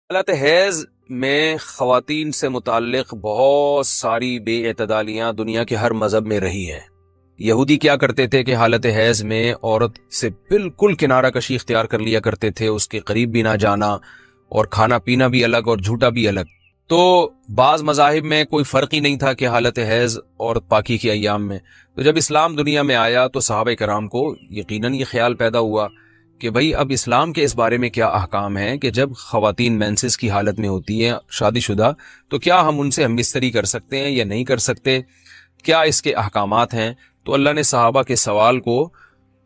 حالت حیض میں خواتین سے متعلق بہت ساری بے اعتدالیاں دنیا کے ہر مذہب میں رہی ہیں۔ یہودی کیا کرتے تھے کہ حالت حیض میں عورت سے بالکل کنارہ کشی اختیار کر لیا کرتے تھے، اس کے قریب بھی نہ جانا، اور کھانا پینا بھی الگ اور جھوٹا بھی الگ۔ تو بعض مذاہب میں کوئی فرق ہی نہیں تھا کہ حالت حیض عورت پاکی کے ایام میں۔ تو جب اسلام دنیا میں آیا تو صحابہ کرام کو یقیناً یہ خیال پیدا ہوا کہ بھئی اب اسلام کے اس بارے میں کیا احکام ہیں کہ جب خواتین مینسز کی حالت میں ہوتی ہیں شادی شدہ، تو کیا ہم ان سے ہم بستری کر سکتے ہیں یا نہیں کر سکتے، کیا اس کے احکامات ہیں۔ تو اللہ نے صحابہ کے سوال کو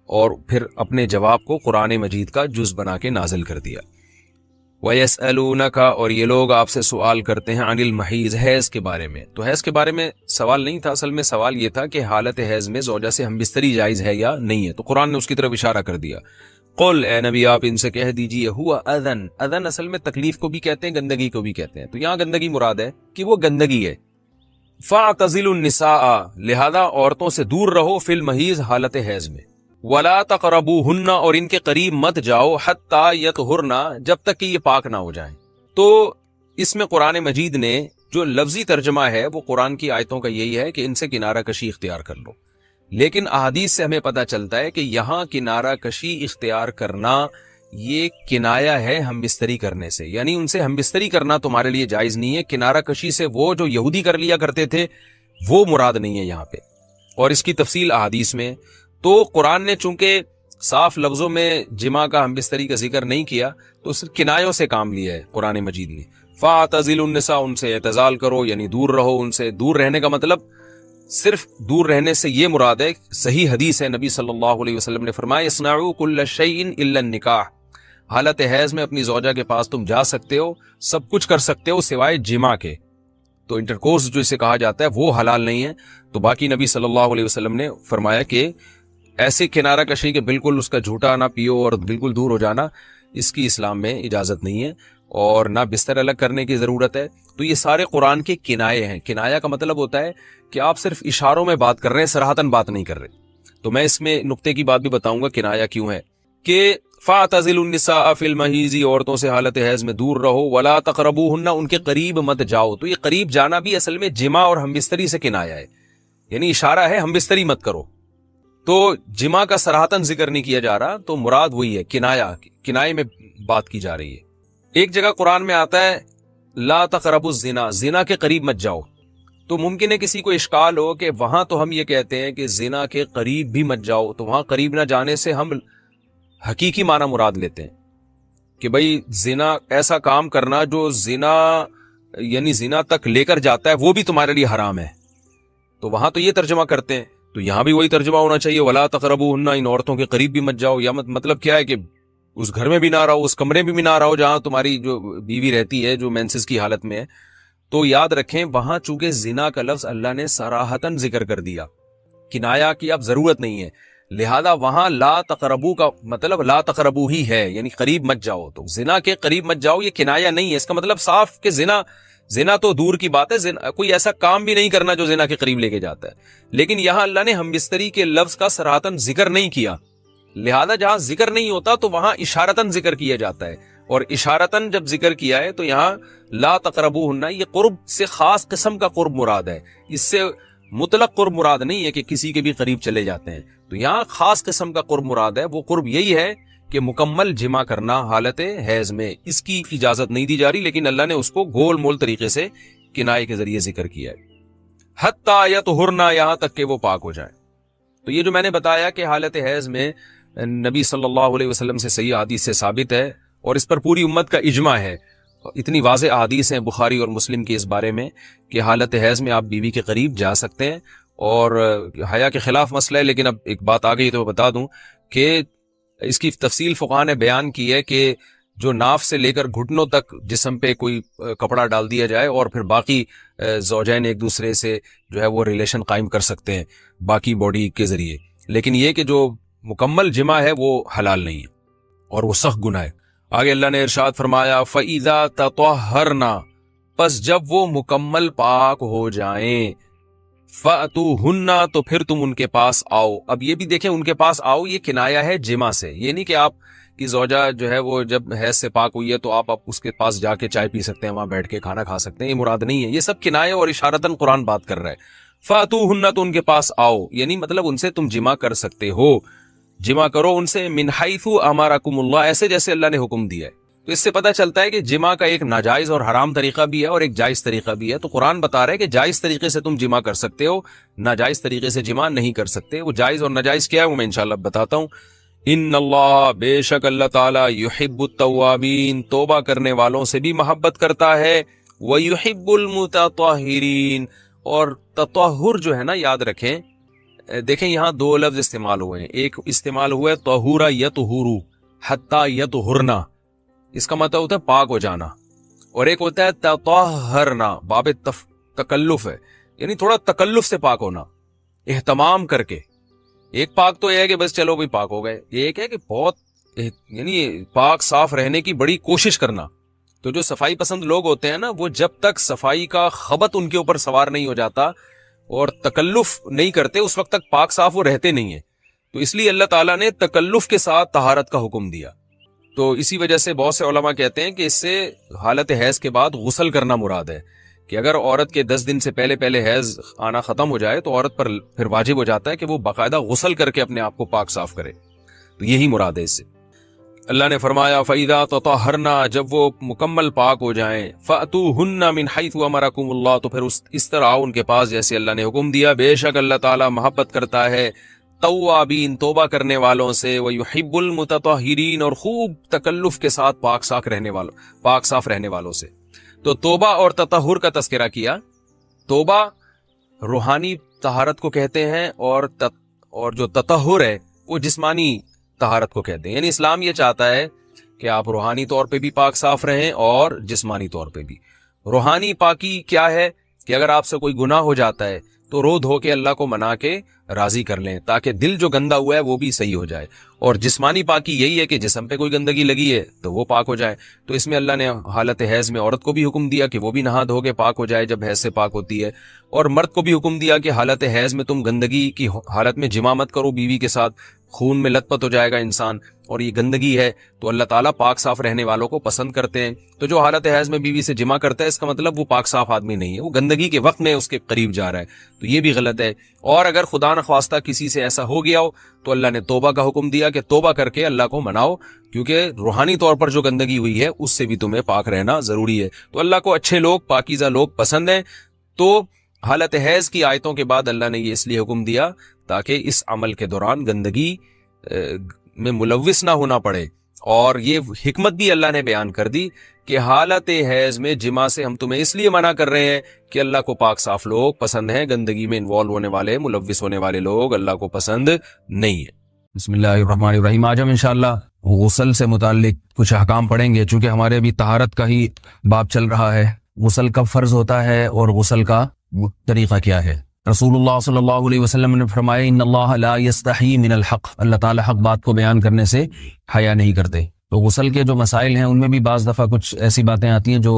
اور پھر اپنے جواب کو قرآن مجید کا جز بنا کے نازل کر دیا۔ وَيَسْأَلُونَكَ، اور یہ لوگ آپ سے سوال کرتے ہیں، عن المحیض، حیض کے بارے میں۔ تو حیض کے بارے میں سوال نہیں تھا، اصل میں سوال یہ تھا کہ حالت حیض میں زوجہ سے ہم بستری جائز ہے یا نہیں ہے۔ تو قرآن نے اس کی طرف اشارہ کر دیا۔ قل، اے نبی آپ ان سے کہہ دیجئے، ہوا اذن، اذن اصل میں تکلیف کو بھی کہتے ہیں، گندگی کو بھی کہتے ہیں۔ تو یہاں گندگی مراد ہے کہ وہ گندگی ہے۔ فاعتزلوا النساء، لہذا عورتوں سے دور رہو، فی المحیض، حالت حیض میں۔ ولا تقربوہن، اور ان کے قریب مت جاؤ، حتی یطہرن، جب تک کہ یہ پاک نہ ہو جائیں۔ تو اس میں قرآن مجید نے جو لفظی ترجمہ ہے وہ قرآن کی آیتوں کا یہی ہے کہ ان سے کنارہ کشی اختیار کر لو، لیکن احادیث سے ہمیں پتہ چلتا ہے کہ یہاں کنارہ کشی اختیار کرنا یہ کنایہ ہے ہم بستری کرنے سے، یعنی ان سے ہم بستری کرنا تمہارے لیے جائز نہیں ہے۔ کنارہ کشی سے وہ جو یہودی کر لیا کرتے تھے وہ مراد نہیں ہے یہاں پہ، اور اس کی تفصیل احادیث میں۔ تو قرآن نے چونکہ صاف لفظوں میں جماع کا ہم بستری کا ذکر نہیں کیا تو اس کنایوں سے کام لیا ہے قرآن مجید نے۔ فاعتزلوا النساء، ان سے اعتزال کرو، یعنی دور رہو ان سے۔ دور رہنے کا مطلب صرف دور رہنے سے یہ مراد ہے، صحیح حدیث ہے، نبی صلی اللہ علیہ وسلم نے فرمایا، اصنعوا کل شیء الا النکاح، حالت حیض میں اپنی زوجہ کے پاس تم جا سکتے ہو، سب کچھ کر سکتے ہو سوائے جماع کے۔ تو انٹرکورس جو اسے کہا جاتا ہے وہ حلال نہیں ہے۔ تو باقی نبی صلی اللہ علیہ وسلم نے فرمایا کہ ایسے کنارہ کشی کے بالکل اس کا جھوٹا نہ پیو اور بالکل دور ہو جانا، اس کی اسلام میں اجازت نہیں ہے، اور نہ بستر الگ کرنے کی ضرورت ہے۔ تو یہ سارے قرآن کے کنائے ہیں۔ کنایا کا مطلب ہوتا ہے کہ آپ صرف اشاروں میں بات کر رہے ہیں، صراحتاً بات نہیں کر رہے۔ تو میں اس میں نقطے کی بات بھی بتاؤں گا کنایا کیوں ہے، کہ فاعتزلوا النساء فی المحیض، عورتوں سے حالت حیض میں دور رہو، ولا تقربوہن، ان کے قریب مت جاؤ۔ تو یہ قریب جانا بھی اصل میں جماع اور ہم بستری سے کنایا ہے، یعنی اشارہ ہے ہم بستری مت کرو۔ تو جماع کا صراحتاً ذکر نہیں کیا جا رہا، تو مراد وہی ہے کنایا، کنائے میں بات کی جا رہی ہے۔ ایک جگہ قرآن میں آتا ہے لا تقربوا الزنا، زنا کے قریب مت جاؤ۔ تو ممکن ہے کسی کو اشکال ہو کہ وہاں تو ہم یہ کہتے ہیں کہ زنا کے قریب بھی مت جاؤ، تو وہاں قریب نہ جانے سے ہم حقیقی معنی مراد لیتے ہیں کہ بھئی زنا ایسا کام کرنا جو زنا یعنی زنا تک لے کر جاتا ہے وہ بھی تمہارے لیے حرام ہے۔ تو وہاں تو یہ ترجمہ کرتے ہیں، تو یہاں بھی وہی ترجمہ ہونا چاہیے، ولا تقربوہن، ان عورتوں کے قریب بھی مت جاؤ۔ یا مطلب کیا ہے کہ اس گھر میں بھی نہ رہو، اس کمرے میں بھی نہ رہو جہاں تمہاری جو بیوی رہتی ہے جو مینسز کی حالت میں ہے۔ تو یاد رکھیں وہاں چونکہ زنا کا لفظ اللہ نے صراحتاً ذکر کر دیا، کنایا کی اب ضرورت نہیں ہے، لہذا وہاں لا تقربو کا مطلب لا تقربو ہی ہے، یعنی قریب مت جاؤ۔ تو زنا کے قریب مت جاؤ یہ کنایا نہیں ہے، اس کا مطلب صاف کہ زنا تو دور کی بات ہے، کوئی ایسا کام بھی نہیں کرنا جو زنا کے قریب لے کے جاتا ہے۔ لیکن یہاں اللہ نے ہم بستری کے لفظ کا صراحتاً ذکر نہیں کیا، لہذا جہاں ذکر نہیں ہوتا تو وہاں اشارتاً ذکر کیا جاتا ہے، اور اشارتاً جب ذکر کیا ہے تو یہاں لا تقربوہن، یہ قرب سے خاص قسم کا قرب مراد ہے، اس سے مطلق قرب مراد نہیں ہے کہ کسی کے بھی قریب چلے جاتے ہیں۔ تو یہاں خاص قسم کا قرب مراد ہے، وہ قرب یہی ہے کہ مکمل جمع کرنا حالت حیض میں، اس کی اجازت نہیں دی جا رہی، لیکن اللہ نے اس کو گول مول طریقے سے کنائے کے ذریعے ذکر کیا ہے۔ حتی یطہرن، یہاں تک کہ وہ پاک ہو جائیں۔ تو یہ جو میں نے بتایا کہ حالت حیض میں نبی صلی اللہ علیہ وسلم سے صحیح حدیث سے ثابت ہے، اور اس پر پوری امت کا اجماع ہے، اتنی واضح احادیث ہیں بخاری اور مسلم کی اس بارے میں کہ حالت حیض میں آپ بیوی کے قریب جا سکتے ہیں، اور حیا کے خلاف مسئلہ ہے، لیکن اب ایک بات آ گئی تو بتا دوں کہ اس کی تفصیل فقہاء نے بیان کی ہے کہ جو ناف سے لے کر گھٹنوں تک جسم پہ کوئی کپڑا ڈال دیا جائے اور پھر باقی زوجین ایک دوسرے سے جو ہے وہ ریلیشن قائم کر سکتے ہیں باقی باڈی کے ذریعے، لیکن یہ کہ جو مکمل جمع ہے وہ حلال نہیں ہے اور وہ سخت گناہ ہے۔ آگے اللہ نے ارشاد فرمایا فَإِذَا تَطَهَّرْنَا، پس جب وہ مکمل پاک ہو جائیں، فَأْتُوهُنَّ، تو پھر تم ان کے پاس آؤ۔ اب یہ بھی دیکھیں ان کے پاس آؤ یہ کنایا ہے جمع سے، یہ نہیں کہ آپ کہ زوجہ جو ہے وہ جب حیض سے پاک ہوئی ہے تو آپ اس کے پاس جا کے چائے پی سکتے ہیں، وہاں بیٹھ کے کھانا کھا سکتے ہیں، یہ مراد نہیں ہے، یہ سب کنایے اور اشارتاً قرآن بات کر رہا ہے۔ فاتوہن، تو ان کے پاس آؤ، یعنی مطلب ان سے تم جمع کر سکتے ہو، جمع کرو ان سے، من حیث امرکم اللہ، ایسے جیسے اللہ نے حکم دیا ہے۔ تو اس سے پتہ چلتا ہے کہ جمع کا ایک ناجائز اور حرام طریقہ بھی ہے اور ایک جائز طریقہ بھی ہے۔ تو قرآن بتا رہا ہے کہ جائز طریقے سے تم جمع کر سکتے ہو، ناجائز طریقے سے جمع نہیں کر سکتے۔ وہ جائز اور ناجائز کیا ہے وہ میں انشاءاللہ بتاتا ہوں۔ ان اللہ، بے شک اللہ تعالیٰ، یحب التوابین، توبہ کرنے والوں سے بھی محبت کرتا ہے، ویحب المتطہرین، اور تطہر جو ہے نا، یاد رکھیں، دیکھیں یہاں دو لفظ استعمال ہوئے ہیں، ایک استعمال ہوا ہے طہور یطہر حتی یطہرنا، اس کا مطلب ہوتا ہے پاک ہو جانا، اور ایک ہوتا ہے تطہرنا، باب تکلف ہے، یعنی تھوڑا تکلف سے پاک ہونا، اہتمام کر کے۔ ایک پاک تو یہ ہے کہ بس چلو بھی پاک ہو گئے، یہ ایک ہے کہ بہت یعنی پاک صاف رہنے کی بڑی کوشش کرنا۔ تو جو صفائی پسند لوگ ہوتے ہیں نا، وہ جب تک صفائی کا خبط ان کے اوپر سوار نہیں ہو جاتا اور تکلف نہیں کرتے، اس وقت تک پاک صاف وہ رہتے نہیں ہیں۔ تو اس لیے اللہ تعالیٰ نے تکلف کے ساتھ طہارت کا حکم دیا۔ تو اسی وجہ سے بہت سے علماء کہتے ہیں کہ اس سے حالت حیض کے بعد غسل کرنا مراد ہے، کہ اگر عورت کے 10 دن سے پہلے حیض آنا ختم ہو جائے تو عورت پر پھر واجب ہو جاتا ہے کہ وہ باقاعدہ غسل کر کے اپنے آپ کو پاک صاف کرے۔ تو یہی مراد ہے اس سے۔ اللہ نے فرمایا فَإِذَا تَطَهَّرْنَا، جب وہ مکمل پاک ہو جائیں، فَأْتُوهُنَّ مِنْ حَيْثُ أَمَرَكُمُ اللَّهُ، تو پھر اس طرح آؤ ان کے پاس جیسے اللہ نے حکم دیا۔ بے شک اللہ تعالیٰ محبت کرتا ہے توابین، توبہ کرنے والوں سے، وَيُحِبُّ الْمُتَطَهِّرِينَ، اور خوب تکلف کے ساتھ پاک صاف رہنے والوں سے۔ تو توبہ اور تطہر کا تذکرہ کیا۔ توبہ روحانی طہارت کو کہتے ہیں، اور جو تطہر ہے وہ جسمانی طہارت کو کہتے ہیں۔ یعنی اسلام یہ چاہتا ہے کہ آپ روحانی طور پہ بھی پاک صاف رہیں اور جسمانی طور پہ بھی۔ روحانی پاکی کیا ہے کہ اگر آپ سے کوئی گناہ ہو جاتا ہے تو رو دھو کے اللہ کو منا کے راضی کر لیں، تاکہ دل جو گندا ہوا ہے وہ بھی صحیح ہو جائے۔ اور جسمانی پاکی یہی ہے کہ جسم پہ کوئی گندگی لگی ہے تو وہ پاک ہو جائے۔ تو اس میں اللہ نے حالت حیض میں عورت کو بھی حکم دیا کہ وہ بھی نہا دھو کے پاک ہو جائے جب حیض سے پاک ہوتی ہے، اور مرد کو بھی حکم دیا کہ حالت حیض میں تم گندگی کی حالت میں جماع مت کرو بیوی کے ساتھ، خون میں لت پت ہو جائے گا انسان، اور یہ گندگی ہے۔ تو اللہ تعالیٰ پاک صاف رہنے والوں کو پسند کرتے ہیں۔ تو جو حالت حیض میں بیوی سے جمع کرتا ہے، اس کا مطلب وہ پاک صاف آدمی نہیں ہے، وہ گندگی کے وقت میں اس کے قریب جا رہا ہے، تو یہ بھی غلط ہے۔ اور اگر خدا نخواستہ کسی سے ایسا ہو گیا ہو تو اللہ نے توبہ کا حکم دیا کہ توبہ کر کے اللہ کو مناؤ، کیونکہ روحانی طور پر جو گندگی ہوئی ہے اس سے بھی تمہیں پاک رہنا ضروری ہے۔ تو اللہ کو اچھے لوگ، پاکیزہ لوگ پسند ہیں۔ تو حالت حیض کی آیتوں کے بعد اللہ نے یہ اس لیے حکم دیا تاکہ اس عمل کے دوران گندگی میں ملوث نہ ہونا پڑے۔ اور یہ حکمت بھی اللہ نے بیان کر دی کہ حالت حیض میں جماع سے ہم تمہیں اس لیے منع کر رہے ہیں کہ اللہ کو پاک صاف لوگ پسند ہیں، گندگی میں انوالو ہونے والے، ملوث ہونے والے لوگ اللہ کو پسند نہیں ہیں۔ بسم اللہ الرحمن الرحیم۔ آج ہم انشاءاللہ غسل سے متعلق کچھ احکام پڑھیں گے، چونکہ ہمارے ابھی طہارت کا ہی باب چل رہا ہے۔ غسل کب فرض ہوتا ہے اور غسل کا طریقہ کیا ہے؟ رسول اللہ صلی اللہ علیہ وسلم نے فرمایا ان اللہ لا یستحی من الحق، اللہ تعالیٰ حق بات کو بیان کرنے سے حیا نہیں کرتے۔ تو غسل کے جو مسائل ہیں ان میں بھی بعض دفعہ کچھ ایسی باتیں آتی ہیں جو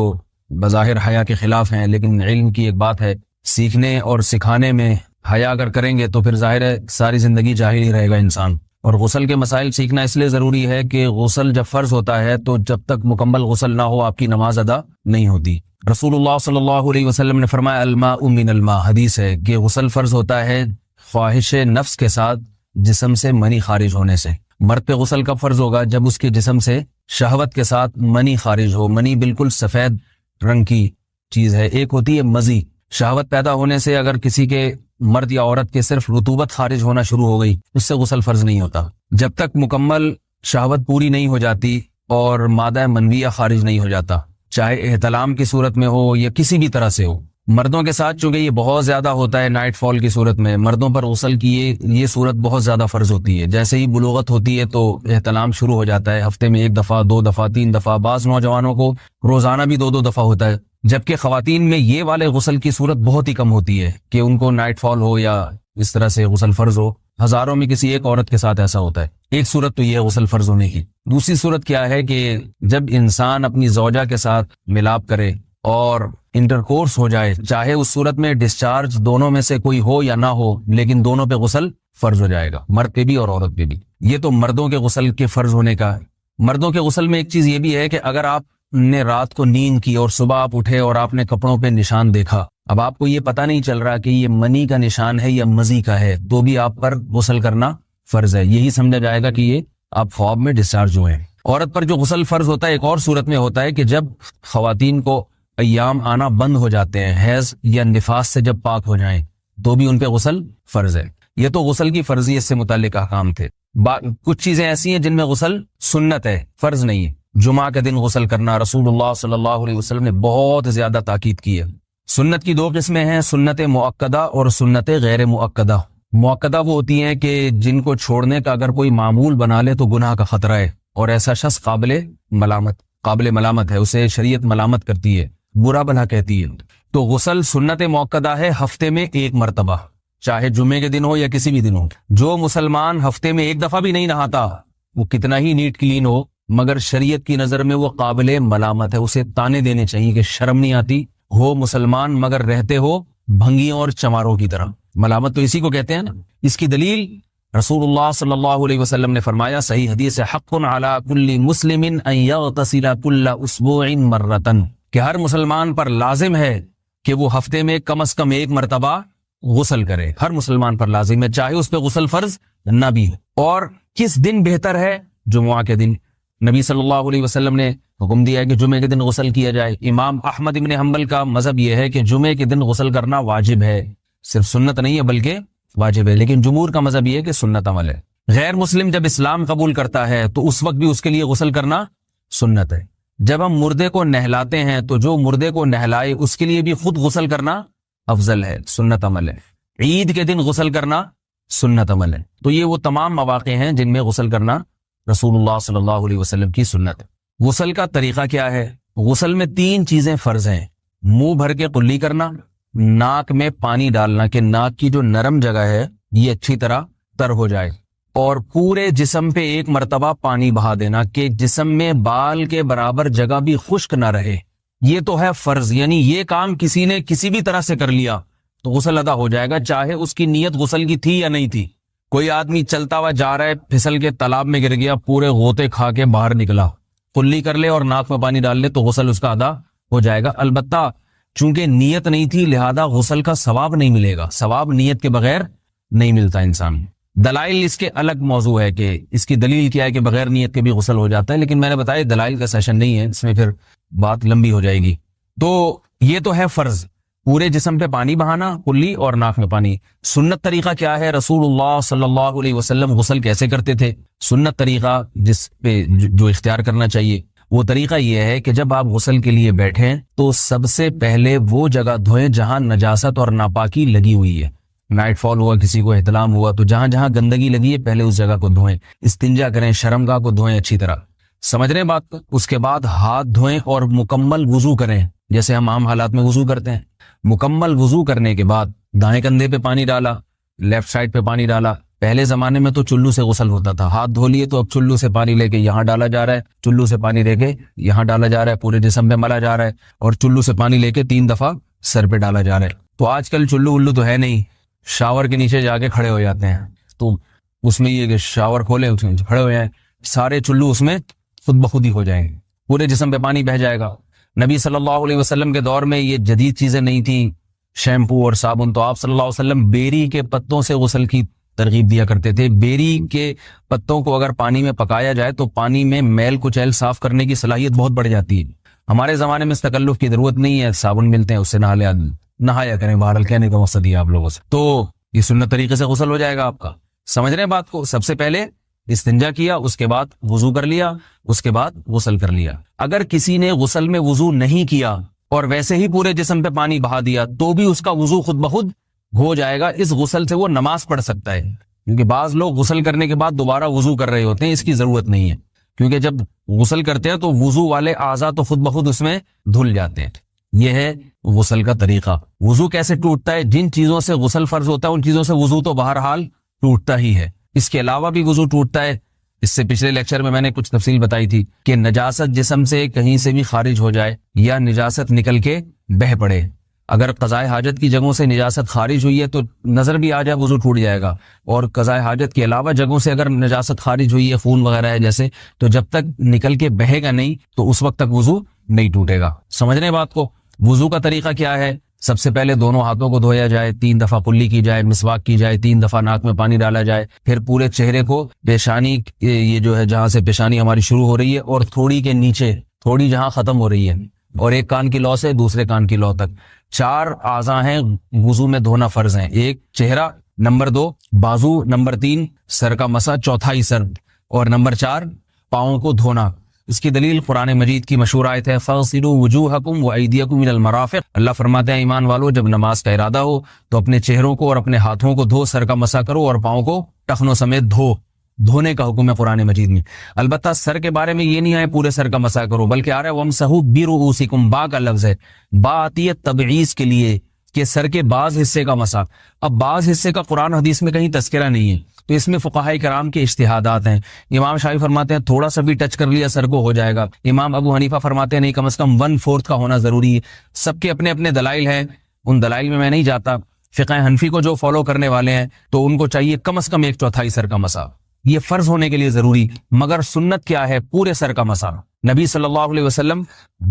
بظاہر حیا کے خلاف ہیں، لیکن علم کی ایک بات ہے، سیکھنے اور سکھانے میں حیا اگر کریں گے تو پھر ظاہر ہے ساری زندگی جاہل ہی رہے گا انسان۔ اور غسل کے مسائل سیکھنا اس لیے ضروری ہے کہ غسل جب فرض ہوتا ہے تو جب تک مکمل غسل نہ ہو آپ کی نماز ادا نہیں ہوتی۔ رسول اللہ صلی اللہ علیہ وسلم نے فرمایا الماء من الماء، حدیث ہے کہ غسل فرض ہوتا ہے خواہش نفس کے ساتھ جسم سے منی خارج ہونے سے۔ مرد پہ غسل کب فرض ہوگا؟ جب اس کے جسم سے شہوت کے ساتھ منی خارج ہو۔ منی بالکل سفید رنگ کی چیز ہے، ایک ہوتی ہے مزی۔ شہوت پیدا ہونے سے اگر کسی کے مرد یا عورت کے صرف رطوبت خارج ہونا شروع ہو گئی، اس سے غسل فرض نہیں ہوتا۔ جب تک مکمل شہوت پوری نہیں ہو جاتی اور مادہ منویہ خارج نہیں ہو جاتا، چاہے احتلام کی صورت میں ہو یا کسی بھی طرح سے ہو۔ مردوں کے ساتھ چونکہ یہ بہت زیادہ ہوتا ہے، نائٹ فال کی صورت میں مردوں پر غسل کی یہ صورت بہت زیادہ فرض ہوتی ہے۔ جیسے ہی بلوغت ہوتی ہے تو احتلام شروع ہو جاتا ہے، ہفتے میں 1 دفعہ 2 دفعہ 3 دفعہ، بعض نوجوانوں کو روزانہ بھی 2 دفعہ ہوتا ہے، جبکہ خواتین میں یہ والے غسل کی صورت بہت ہی کم ہوتی ہے کہ ان کو نائٹ فال ہو یا اس طرح سے غسل فرض ہو۔ ہزاروں میں کسی ایک عورت کے ساتھ ایسا ہوتا ہے۔ ایک صورت تو یہ غسل فرض ہونے کی۔ دوسری صورت کیا ہے کہ جب انسان اپنی زوجہ کے ساتھ ملاپ کرے اور انٹرکورس ہو جائے، چاہے اس صورت میں ڈسچارج دونوں میں سے کوئی ہو یا نہ ہو، لیکن دونوں پہ غسل فرض ہو جائے گا، مرد پہ بھی اور عورت پہ بھی۔ یہ تو مردوں کے غسل کے فرض ہونے کا مردوں کے غسل میں ایک چیز یہ بھی ہے کہ اگر آپ نے رات کو نیند کی اور صبح آپ اٹھے اور آپ نے کپڑوں پہ نشان دیکھا، اب آپ کو یہ پتہ نہیں چل رہا کہ یہ منی کا نشان ہے یا مزی کا ہے، تو بھی آپ پر غسل کرنا فرض ہے. یہی سمجھا جائے گا کہ یہ آپ خواب میں ڈسچارج ہوئے ہیں. عورت پر جو غسل فرض ہوتا ہے ایک اور صورت میں ہوتا ہے کہ جب خواتین کو ایام آنا بند ہو جاتے ہیں، حیض یا نفاس سے جب پاک ہو جائیں تو بھی ان پہ غسل فرض ہے. یہ تو غسل کی فرضیت سے متعلق احکام تھے. کچھ چیزیں ایسی ہیں جن میں غسل سنت ہے، فرض نہیں ہے. جمعہ کے دن غسل کرنا رسول اللہ صلی اللہ علیہ وسلم نے بہت زیادہ تاکید کی ہے. سنت کی دو قسمیں ہیں، سنت مؤکدہ اور سنت غیر مؤکدہ. مؤکدہ وہ ہوتی ہیں کہ جن کو چھوڑنے کا اگر کوئی معمول بنا لے تو گناہ کا خطرہ ہے، اور ایسا شخص قابل ملامت ہے، اسے شریعت ملامت کرتی ہے، برا بھلا کہتی ہے. تو غسل سنت مؤکدہ ہے ہفتے میں ایک مرتبہ، چاہے جمعے کے دن ہو یا کسی بھی دن ہو. جو مسلمان ہفتے میں ایک دفعہ بھی نہیں نہاتا، وہ کتنا ہی نیٹ کلین ہو، مگر شریعت کی نظر میں وہ قابل ملامت ہے. اسے تانے دینے چاہیے کہ شرم نہیں آتی، ہو مسلمان مگر رہتے ہو بھنگیوں اور چماروں کی طرح. ملامت تو اسی کو کہتے ہیں نا. اس کی دلیل رسول اللہ صلی اللہ علیہ وسلم نے فرمایا، صحیح حدیث ہے، حق علی کل مسلم ان یغتسل کل اسبوع مرۃ، کہ ہر مسلمان پر لازم ہے کہ وہ ہفتے میں کم از کم ایک مرتبہ غسل کرے. ہر مسلمان پر لازم ہے، چاہے اس پہ غسل فرض نہ بھی ہو. اور کس دن بہتر ہے؟ جمعہ کے دن. نبی صلی اللہ علیہ وسلم نے حکم دیا ہے کہ جمعے کے دن غسل کیا جائے. امام احمد ابن حنبل کا مذہب یہ ہے کہ جمعے کے دن غسل کرنا واجب ہے، صرف سنت نہیں ہے بلکہ واجب ہے. لیکن جمہور کا مذہب یہ ہے کہ سنت عمل ہے. غیر مسلم جب اسلام قبول کرتا ہے تو اس وقت بھی اس کے لیے غسل کرنا سنت ہے. جب ہم مردے کو نہلاتے ہیں تو جو مردے کو نہلائے اس کے لیے بھی خود غسل کرنا افضل ہے، سنت عمل ہے. عید کے دن غسل کرنا سنت عمل ہے. تو یہ وہ تمام مواقع ہیں جن میں غسل کرنا رسول اللہ صلی اللہ علیہ وسلم کی سنت ہے. غسل کا طریقہ کیا ہے؟ غسل میں 3 چیزیں فرض ہیں. منہ بھر کے قلی کرنا، ناک میں پانی ڈالنا کہ ناک کی جو نرم جگہ ہے یہ اچھی طرح تر ہو جائے، اور پورے جسم پہ ایک مرتبہ پانی بہا دینا کہ جسم میں بال کے برابر جگہ بھی خشک نہ رہے. یہ تو ہے فرض، یعنی یہ کام کسی نے کسی بھی طرح سے کر لیا تو غسل ادا ہو جائے گا، چاہے اس کی نیت غسل کی تھی یا نہیں تھی. کوئی آدمی چلتا ہوا جا رہا ہے، پھسل کے تالاب میں گر گیا، پورے غوطے کھا کے باہر نکلا، قلی کر لے اور ناک میں پانی ڈال لے تو غسل اس کا ادا ہو جائے گا. البتہ چونکہ نیت نہیں تھی لہذا غسل کا ثواب نہیں ملے گا. ثواب نیت کے بغیر نہیں ملتا انسان. دلائل اس کے الگ موضوع ہے کہ اس کی دلیل کیا ہے کہ بغیر نیت کے بھی غسل ہو جاتا ہے، لیکن میں نے بتایا دلائل کا سیشن نہیں ہے، اس میں پھر بات لمبی ہو جائے گی. تو یہ تو ہے فرض، پورے جسم پہ پانی بہانا، قلی اور ناک میں پانی. سنت طریقہ کیا ہے؟ رسول اللہ صلی اللہ علیہ وسلم غسل کیسے کرتے تھے؟ سنت طریقہ جس پہ جو اختیار کرنا چاہیے وہ طریقہ یہ ہے کہ جب آپ غسل کے لیے بیٹھیں تو سب سے پہلے وہ جگہ دھوئیں جہاں نجاست اور ناپاکی لگی ہوئی ہے. نائٹ فال ہوا، کسی کو احتلام ہوا، تو جہاں جہاں گندگی لگی ہے پہلے اس جگہ کو دھوئیں. استنجا کریں، شرمگاہ کو دھوئیں اچھی طرح. سمجھ رہے ہیں بات کو؟ اس کے بعد ہاتھ دھوئیں اور مکمل وضو کریں جیسے ہم عام حالات میں وضو کرتے ہیں. مکمل وضو کرنے کے بعد دائیں کندھے پہ پانی ڈالا، لیفٹ سائڈ پہ پانی ڈالا. پہلے زمانے میں تو چلو سے غسل ہوتا تھا، ہاتھ دھو لیے تو اب چلو سے پانی لے کے یہاں ڈالا جا رہا ہے، چلو سے پانی لے کے یہاں ڈالا جا رہا ہے، پورے جسم پہ ملا جا رہا ہے، اور چلو سے پانی لے کے 3 دفعہ سر پہ ڈالا جا رہا ہے. تو آج کل چلو الو تو ہے نہیں، شاور کے نیچے جا کے کھڑے ہو جاتے ہیں. تو اس میں یہ کہ شاور کھولے اس میں کھڑے ہو جائیں، سارے چلو اس میں خود بخود ہی ہو جائیں گے، پورے جسم پہ پانی بہ جائے گا. نبی صلی اللہ علیہ وسلم کے دور میں یہ جدید چیزیں نہیں تھیں، شیمپو اور صابن. تو آپ صلی اللہ علیہ وسلم بیری کے پتوں سے غسل کی ترغیب دیا کرتے تھے. بیری کے پتوں کو اگر پانی میں پکایا جائے تو پانی میں میل کچیل صاف کرنے کی صلاحیت بہت بڑھ جاتی ہے. ہمارے زمانے میں اس تکلف کی ضرورت نہیں ہے، صابن ملتے ہیں اس سے نہایا کریں. بہرحال کہنے کا مقصد یہ آپ لوگوں سے، تو یہ سنت طریقے سے غسل ہو جائے گا آپ کا. سمجھ رہے ہیں بات کو؟ سب سے پہلے استنجا کیا، اس کے بعد وضو کر لیا، اس کے بعد غسل کر لیا. اگر کسی نے غسل میں وضو نہیں کیا اور ویسے ہی پورے جسم پہ پانی بہا دیا تو بھی اس کا وضو خود بخود ہو جائے گا. اس غسل سے وہ نماز پڑھ سکتا ہے، کیونکہ بعض لوگ غسل کرنے کے بعد دوبارہ وضو کر رہے ہوتے ہیں. اس کی ضرورت نہیں ہے، کیونکہ جب غسل کرتے ہیں تو وضو والے اعضاء تو خود بخود اس میں دھل جاتے ہیں. یہ ہے غسل کا طریقہ. وضو کیسے ٹوٹتا ہے؟ جن چیزوں سے غسل فرض ہوتا ہے ان چیزوں سے وضو تو بہرحال ٹوٹتا ہی ہے. اس کے علاوہ بھی وضو ٹوٹتا ہے. اس سے پچھلے لیکچر میں نے کچھ تفصیل بتائی تھی کہ نجاست جسم سے کہیں سے بھی خارج ہو جائے یا نجاست نکل کے بہہ پڑے اگر قضائے حاجت کی جگہوں سے نجاست خارج ہوئی ہے تو نظر بھی آ جائے وضو ٹوٹ جائے گا، اور قضائے حاجت کے علاوہ جگہوں سے اگر نجاست خارج ہوئی ہے، خون وغیرہ ہے جیسے، تو جب تک نکل کے بہے گا نہیں تو اس وقت تک وضو نہیں ٹوٹے گا۔ سمجھ رہے ہیں بات کو؟ وضو کا طریقہ کیا ہے؟ سب سے پہلے دونوں ہاتھوں کو دھویا جائے، 3 دفعہ کلی کی جائے، مسواک کی جائے، 3 دفعہ ناک میں پانی ڈالا جائے، پھر پورے چہرے کو پیشانی، یہ جو ہے جہاں سے پیشانی ہماری شروع ہو رہی ہے اور تھوڑی کے نیچے، تھوڑی جہاں ختم ہو رہی ہے، اور ایک کان کی لو سے دوسرے کان کی لو تک 4 اعضاء ہیں وضو میں دھونا فرض ہیں۔ 1 چہرہ، نمبر 2 بازو، نمبر 3 سر کا مسا، چوتھائی سر، اور نمبر 4 پاؤں کو دھونا۔ اس کی دلیل قرآن مجید کی مشہور آیت ہے فَاغْسِلُوا وُجُوهَكُمْ وَأَيْدِيَكُمْ إِلَى الْمَرَافِقِ۔ اللہ فرماتے ہیں ایمان والو جب نماز کا ارادہ ہو تو اپنے چہروں کو اور اپنے ہاتھوں کو دھو، سر کا مسا کرو اور پاؤں کو ٹخنوں سمیت دھو۔ دھونے کا حکم ہے قرآن مجید میں۔ البتہ سر کے بارے میں یہ نہیں ہے پورے سر کا مسا کرو، بلکہ آ رہا ہے وَامْسَحُوا بِرُؤُوسِكُمْ، با کا لفظ ہے، با آتی ہے تبعیض کے لیے کہ سر کے بعض حصے کا مسا۔ اب بعض حصے کا قرآن حدیث میں کہیں تذکرہ نہیں ہے، تو اس میں فقہاء کرام کے اجتہادات ہیں۔ امام شافعی فرماتے ہیں تھوڑا سا بھی ٹچ کر لیا سر کو ہو جائے گا، امام ابو حنیفہ فرماتے ہیں نہیں، کم از کم 1/4 کا ہونا ضروری ہے۔ سب کے اپنے اپنے دلائل ہیں، ان دلائل میں نہیں جاتا۔ فقہ حنفی کو جو فالو کرنے والے ہیں تو ان کو چاہیے کم از کم 1/4 سر کا مسا، یہ فرض ہونے کے لیے ضروری۔ مگر سنت کیا ہے؟ پورے سر کا مسا۔ نبی صلی اللہ علیہ وسلم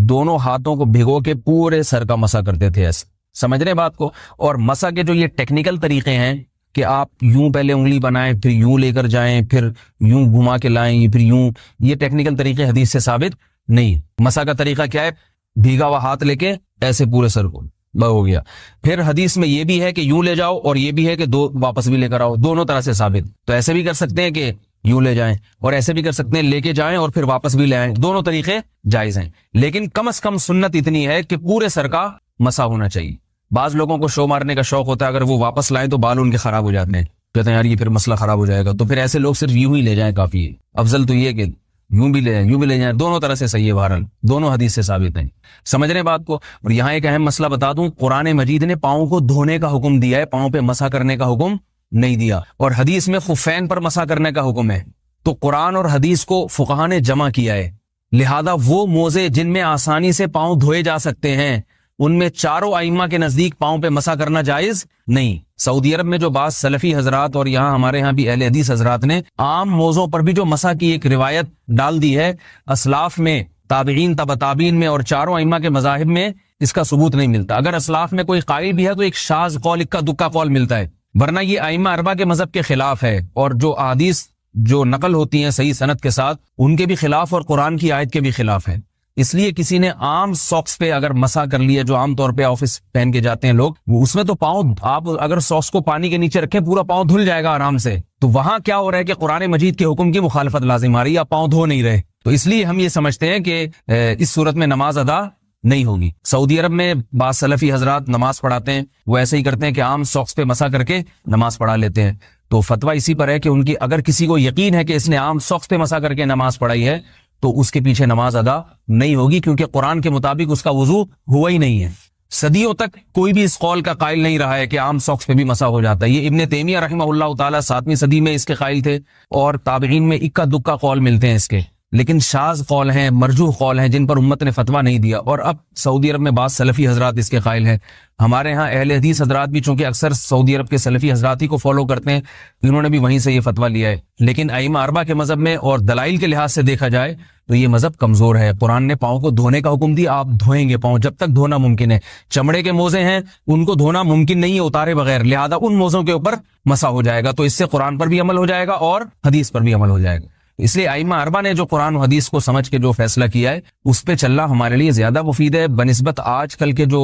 دونوں ہاتھوں کو بھگو کے پورے سر کا مسا کرتے تھے، ایسے سمجھ رہے بات کو؟ اور مسا کے جو یہ ٹیکنیکل طریقے ہیں کہ آپ یوں پہلے انگلی بنائیں، پھر یوں لے کر جائیں، پھر یوں گھما کے لائیں، پھر یوں، یہ ٹیکنیکل طریقے حدیث سے ثابت نہیں۔ مسا کا طریقہ کیا ہے؟ بھیگا ہوا ہاتھ لے کے ایسے پورے سر کو ہو گیا۔ پھر حدیث میں یہ بھی ہے کہ یوں لے جاؤ اور یہ بھی ہے کہ 2 واپس بھی لے کر آؤ، دونوں طرح سے ثابت۔ تو ایسے بھی کر سکتے ہیں کہ یوں لے جائیں، اور ایسے بھی کر سکتے ہیں لے کے جائیں اور پھر واپس بھی لے آئیں، دونوں طریقے جائز ہیں۔ لیکن کم از کم سنت اتنی ہے کہ پورے سر کا مسا ہونا چاہیے۔ بعض لوگوں کو شو مارنے کا شوق ہوتا ہے، اگر وہ واپس لائیں تو بال ان کے خراب ہو جاتے ہیں، کہتے ہیں یار یہ پھر مسئلہ خراب ہو جائے گا، تو پھر ایسے لوگ صرف یوں ہی لے جائیں کافی ہے۔ افضل تو یہ کہ یوں بھی لے جائیں، یوں بھی لے جائیں، دونوں طرح سے صحیح ہے، بہرحال دونوں حدیث سے ثابت ہیں۔ سمجھ رہے ہیں بات کو؟ اور یہاں ایک اہم مسئلہ بتا دوں، قرآن مجید نے پاؤں کو دھونے کا حکم دیا ہے، پاؤں پہ مسا کرنے کا حکم نہیں دیا، اور حدیث میں خفین پر مسا کرنے کا حکم ہے۔ تو قرآن اور حدیث کو فقہاء نے جمع کیا ہے، لہذا وہ موزے جن میں آسانی سے پاؤں دھوئے جا سکتے ہیں ان میں چاروں ائمہ کے نزدیک پاؤں پہ مسا کرنا جائز نہیں۔ سعودی عرب میں جو بعض سلفی حضرات اور یہاں ہمارے ہاں بھی اہل حدیث حضرات نے عام موزوں پر بھی جو مسا کی ایک روایت ڈال دی ہے، اسلاف میں، تابعین، تبع تابعین میں اور چاروں ائمہ کے مذاہب میں اس کا ثبوت نہیں ملتا۔ اگر اسلاف میں کوئی قائل بھی ہے تو ایک شاذ قول، اکا دکا قول ملتا ہے، ورنہ یہ ائمہ اربعہ کے مذہب کے خلاف ہے، اور جو احادیث جو نقل ہوتی ہیں صحیح سند کے ساتھ ان کے بھی خلاف اور قرآن کی آیت کے بھی خلاف ہے۔ اس لیے کسی نے عام ساکس پہ اگر مسا کر لیا، جو عام طور پہ آفس پہن کے جاتے ہیں لوگ، اس میں تو پاؤں، آپ اگر ساکس کو پانی کے نیچے رکھیں پورا پاؤں دھل جائے گا آرام سے، تو وہاں کیا ہو رہا ہے کہ قرآن مجید کے حکم کی مخالفت لازم آ رہی ہے، آپ پاؤں دھو نہیں رہے۔ تو اس لیے ہم یہ سمجھتے ہیں کہ اس صورت میں نماز ادا نہیں ہوگی۔ سعودی عرب میں بعض سلفی حضرات نماز پڑھاتے ہیں، وہ ایسے ہی کرتے ہیں کہ عام ساکس پہ مسا کر کے نماز پڑھا لیتے ہیں، تو فتویٰ اسی پر ہے کہ ان کی، اگر کسی کو یقین ہے کہ اس نے عام ساکس پہ مسا کر کے نماز پڑھائی ہے تو اس کے پیچھے نماز ادا نہیں ہوگی، کیونکہ قرآن کے مطابق اس کا وضو ہوا ہی نہیں ہے۔ صدیوں تک کوئی بھی اس قول کا قائل نہیں رہا ہے کہ عام ساکس پہ بھی مسا ہو جاتا ہے۔ یہ ابن تیمیہ رحمہ اللہ تعالیٰ 7ویں صدی میں اس کے قائل تھے، اور تابعین میں اکا دکا قول ملتے ہیں اس کے، لیکن شاذ قول ہیں، مرجوح قول ہیں جن پر امت نے فتویٰ نہیں دیا، اور اب سعودی عرب میں بعض سلفی حضرات اس کے قائل ہیں۔ ہمارے ہاں اہل حدیث حضرات بھی چونکہ اکثر سعودی عرب کے سلفی حضرات ہی کو فالو کرتے ہیں، انہوں نے بھی وہیں سے یہ فتویٰ لیا ہے، لیکن ائمہ اربعہ کے مذہب میں اور دلائل کے لحاظ سے دیکھا جائے تو یہ مذہب کمزور ہے۔ قرآن نے پاؤں کو دھونے کا حکم دیا، آپ دھوئیں گے پاؤں جب تک دھونا ممکن ہے۔ چمڑے کے موزے ہیں ان کو دھونا ممکن نہیں ہے اتارے بغیر، لہذا ان موزوں کے اوپر مسا ہو جائے گا، تو اس سے قرآن پر بھی عمل ہو جائے گا اور حدیث پر بھی عمل ہو جائے گا۔ اس لیے ائمہ اربعہ نے جو قرآن و حدیث کو سمجھ کے جو فیصلہ کیا ہے اس پہ چلنا ہمارے لیے زیادہ مفید ہے بنسبت آج کل کے جو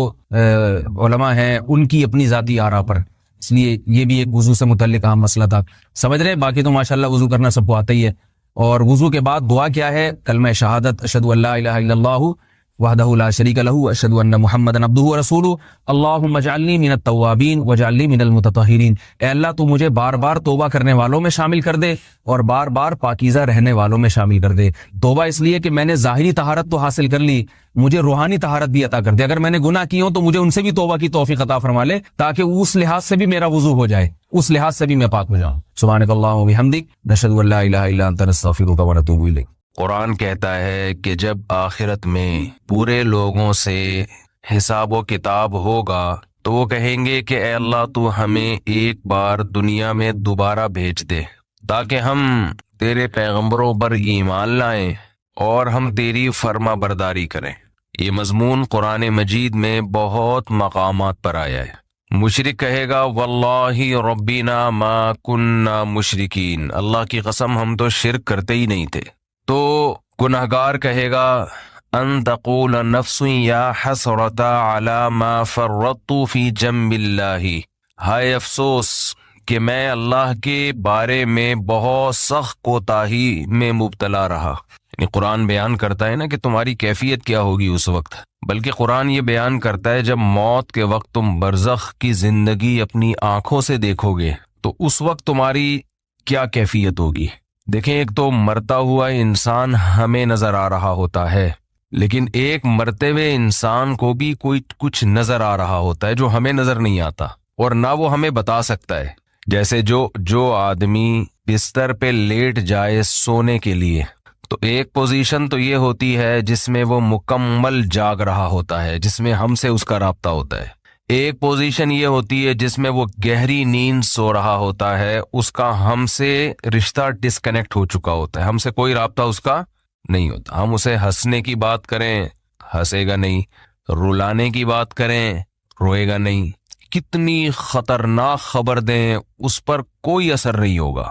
علماء ہیں ان کی اپنی ذاتی آراء پر۔ اس لیے یہ بھی ایک وضو سے متعلق اہم مسئلہ تھا، سمجھ رہے ہیں؟ باقی تو ماشاءاللہ وضو کرنا سب کو آتا ہی ہے۔ اور وضو کے بعد دعا کیا ہے؟ کلمہ شہادت، اشہد ان لا الہ الا اللہ وحدہ لا شریک لہ اشہد ان محمدا عبدہ ورسولہ اللہم اجعلنی من التوابین واجعلنی من المتطہرین۔ اے اللہ تو مجھے بار بار توبہ کرنے والوں میں شامل کر دے اور بار بار پاکیزہ رہنے والوں میں شامل کر دے۔ توبہ اس لیے کہ میں نے ظاہری طہارت تو حاصل کر لی، مجھے روحانی طہارت بھی عطا کر دے۔ اگر میں نے گناہ کی ہوں تو مجھے ان سے بھی توبہ کی توفیق عطا فرما لے، تاکہ اس لحاظ سے بھی میرا وضو ہو جائے، اس لحاظ سے بھی میں پاک ہو جاؤں۔ سبحانک اللہم وبحمدک نشہد ان لا الہ الا انت نستغفرک ونتوب الیک۔ قرآن کہتا ہے کہ جب آخرت میں پورے لوگوں سے حساب و کتاب ہوگا تو وہ کہیں گے کہ اے اللہ تو ہمیں ایک بار دنیا میں دوبارہ بھیج دے تاکہ ہم تیرے پیغمبروں پر ایمان لائیں اور ہم تیری فرما برداری کریں۔ یہ مضمون قرآن مجید میں بہت مقامات پر آیا ہے۔ مشرک کہے گا واللہ ربنا ما کننا مشرکین، اللہ کی قسم ہم تو شرک کرتے ہی نہیں تھے۔ تو گنہگار کہے گا ان تقول نفس یا حسرتا علی ما فرطت فی جنب اللہ، ہائے افسوس کہ میں اللہ کے بارے میں بہت سخت کوتاہی میں مبتلا رہا۔ یعنی قرآن بیان کرتا ہے نا کہ تمہاری کیفیت کیا ہوگی اس وقت، بلکہ قرآن یہ بیان کرتا ہے جب موت کے وقت تم برزخ کی زندگی اپنی آنکھوں سے دیکھو گے تو اس وقت تمہاری کیا کیفیت ہوگی۔ دیکھیں، ایک تو مرتا ہوا انسان ہمیں نظر آ رہا ہوتا ہے، لیکن ایک مرتے ہوئے انسان کو بھی کوئی کچھ نظر آ رہا ہوتا ہے جو ہمیں نظر نہیں آتا اور نہ وہ ہمیں بتا سکتا ہے۔ جیسے جو آدمی بستر پہ لیٹ جائے سونے کے لیے تو ایک پوزیشن تو یہ ہوتی ہے جس میں وہ مکمل جاگ رہا ہوتا ہے، جس میں ہم سے اس کا رابطہ ہوتا ہے۔ ایک پوزیشن یہ ہوتی ہے جس میں وہ گہری نیند سو رہا ہوتا ہے، اس کا ہم سے رشتہ ڈسکنیکٹ ہو چکا ہوتا ہے، ہم سے کوئی رابطہ اس کا نہیں ہوتا۔ ہم اسے ہنسنے کی بات کریں ہنسے گا نہیں، رلانے کی بات کریں روئے گا نہیں، کتنی خطرناک خبر دیں اس پر کوئی اثر نہیں ہوگا۔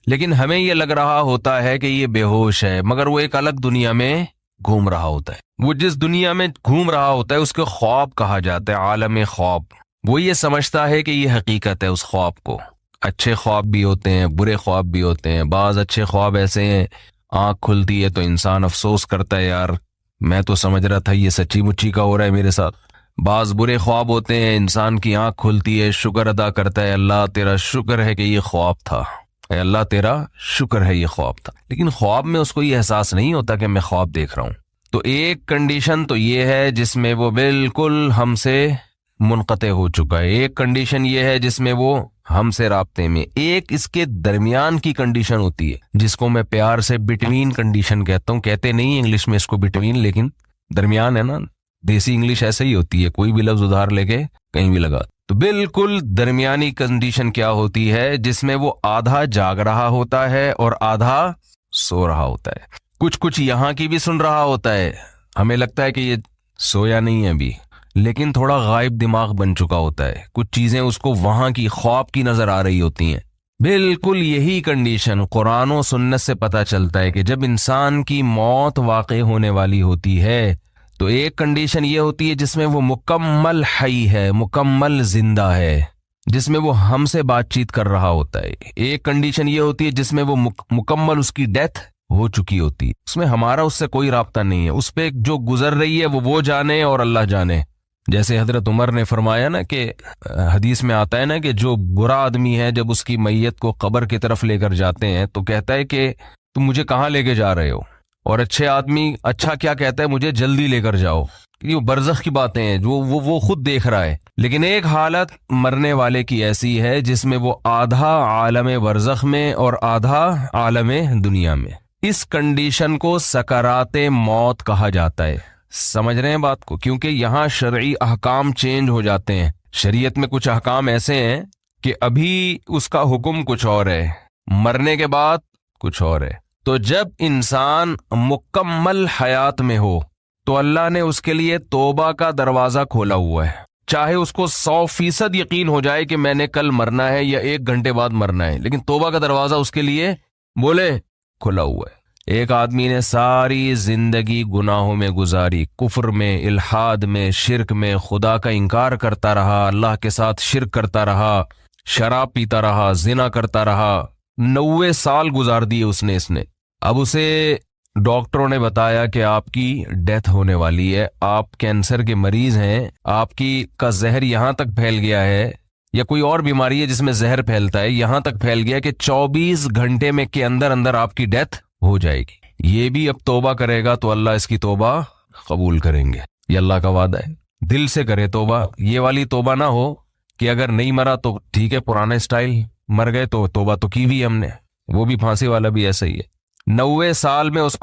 لیکن ہمیں یہ لگ رہا ہوتا ہے کہ یہ بے ہوش ہے، مگر وہ ایک الگ دنیا میں گھوم رہا ہوتا ہے۔ وہ جس دنیا میں گھوم رہا ہوتا ہے اس کو خواب کہا جاتا ہے، عالم خواب۔ وہ یہ سمجھتا ہے کہ یہ حقیقت ہے اس خواب کو۔ اچھے خواب بھی ہوتے ہیں، برے خواب بھی ہوتے ہیں۔ بعض اچھے خواب ایسے ہیں آنکھ کھلتی ہے تو انسان افسوس کرتا ہے، یار میں تو سمجھ رہا تھا یہ سچی مچی کا ہو رہا ہے میرے ساتھ۔ بعض برے خواب ہوتے ہیں، انسان کی آنکھ کھلتی ہے، شکر ادا کرتا ہے، اللہ تیرا شکر ہے کہ یہ خواب تھا، اے اللہ تیرا شکر ہے یہ خواب تھا۔ لیکن خواب میں اس کو یہ احساس نہیں ہوتا کہ میں خواب دیکھ رہا ہوں۔ تو ایک کنڈیشن تو یہ ہے جس میں وہ بالکل ہم سے منقطع ہو چکا ہے، ایک کنڈیشن یہ ہے جس میں وہ ہم سے رابطے میں، ایک اس کے درمیان کی کنڈیشن ہوتی ہے جس کو میں پیار سے بٹوین کنڈیشن کہتا ہوں۔ کہتے نہیں انگلش میں اس کو بٹوین، لیکن درمیان ہے نا، دیسی انگلش ایسے ہی ہوتی ہے، کوئی بھی لفظ ادھار لے کے کہیں بھی لگا۔ تو بالکل درمیانی کنڈیشن کیا ہوتی ہے جس میں وہ آدھا جاگ رہا ہوتا ہے اور آدھا سو رہا ہوتا ہے۔ کچھ یہاں کی بھی سن رہا ہوتا ہے، ہمیں لگتا ہے کہ یہ سویا نہیں ہے ابھی، لیکن تھوڑا غائب دماغ بن چکا ہوتا ہے، کچھ چیزیں اس کو وہاں کی خواب کی نظر آ رہی ہوتی ہیں۔ بالکل یہی کنڈیشن قرآن و سنت سے پتہ چلتا ہے کہ جب انسان کی موت واقع ہونے والی ہوتی ہے تو ایک کنڈیشن یہ ہوتی ہے جس میں وہ مکمل حی ہے، مکمل زندہ ہے، جس میں وہ ہم سے بات چیت کر رہا ہوتا ہے۔ ایک کنڈیشن یہ ہوتی ہے جس میں وہ مکمل اس کی ڈیتھ ہو چکی ہوتی ہے، اس میں ہمارا اس سے کوئی رابطہ نہیں ہے، اس پہ جو گزر رہی ہے وہ جانے اور اللہ جانے۔ جیسے حضرت عمر نے فرمایا نا کہ حدیث میں آتا ہے نا کہ جو برا آدمی ہے جب اس کی میت کو قبر کی طرف لے کر جاتے ہیں تو کہتا ہے کہ تم مجھے کہاں لے کے جا رہے ہو، اور اچھے آدمی اچھا کیا کہتا ہے، مجھے جلدی لے کر جاؤ۔ یہ برزخ کی باتیں ہیں جو وہ خود دیکھ رہا ہے۔ لیکن ایک حالت مرنے والے کی ایسی ہے جس میں وہ آدھا عالم برزخ میں اور آدھا عالم دنیا میں۔ اس کنڈیشن کو سکرات موت کہا جاتا ہے۔ سمجھ رہے ہیں بات کو؟ کیونکہ یہاں شرعی احکام چینج ہو جاتے ہیں۔ شریعت میں کچھ احکام ایسے ہیں کہ ابھی اس کا حکم کچھ اور ہے، مرنے کے بعد کچھ اور ہے۔ تو جب انسان مکمل حیات میں ہو تو اللہ نے اس کے لیے توبہ کا دروازہ کھولا ہوا ہے، چاہے اس کو 100% یقین ہو جائے کہ میں نے کل مرنا ہے یا 1 گھنٹے بعد مرنا ہے، لیکن توبہ کا دروازہ اس کے لیے بولے کھلا ہوا ہے۔ ایک آدمی نے ساری زندگی گناہوں میں گزاری، کفر میں، الحاد میں، شرک میں، خدا کا انکار کرتا رہا، اللہ کے ساتھ شرک کرتا رہا، شراب پیتا رہا، زنا کرتا رہا، 90 سال گزار دیے اس نے۔ اب اسے ڈاکٹروں نے بتایا کہ آپ کی ڈیتھ ہونے والی ہے، آپ کینسر کے مریض ہیں، آپ کا زہر یہاں تک پھیل گیا ہے، یا کوئی اور بیماری ہے جس میں زہر پھیلتا ہے، یہاں تک پھیل گیا کہ 24 گھنٹے میں کے اندر آپ کی ڈیتھ ہو جائے گی۔ یہ بھی اب توبہ کرے گا تو اللہ اس کی توبہ قبول کریں گے، یہ اللہ کا وعدہ ہے۔ دل سے کرے توبہ، یہ والی توبہ نہ ہو کہ اگر نہیں مرا تو ٹھیک ہے پرانا سٹائل، مر گئے تو توبہ تو کی بھی ہم نے، وہ بھی پھانسی والا بھی ایسا ہی ہے۔ 90 سال میں اس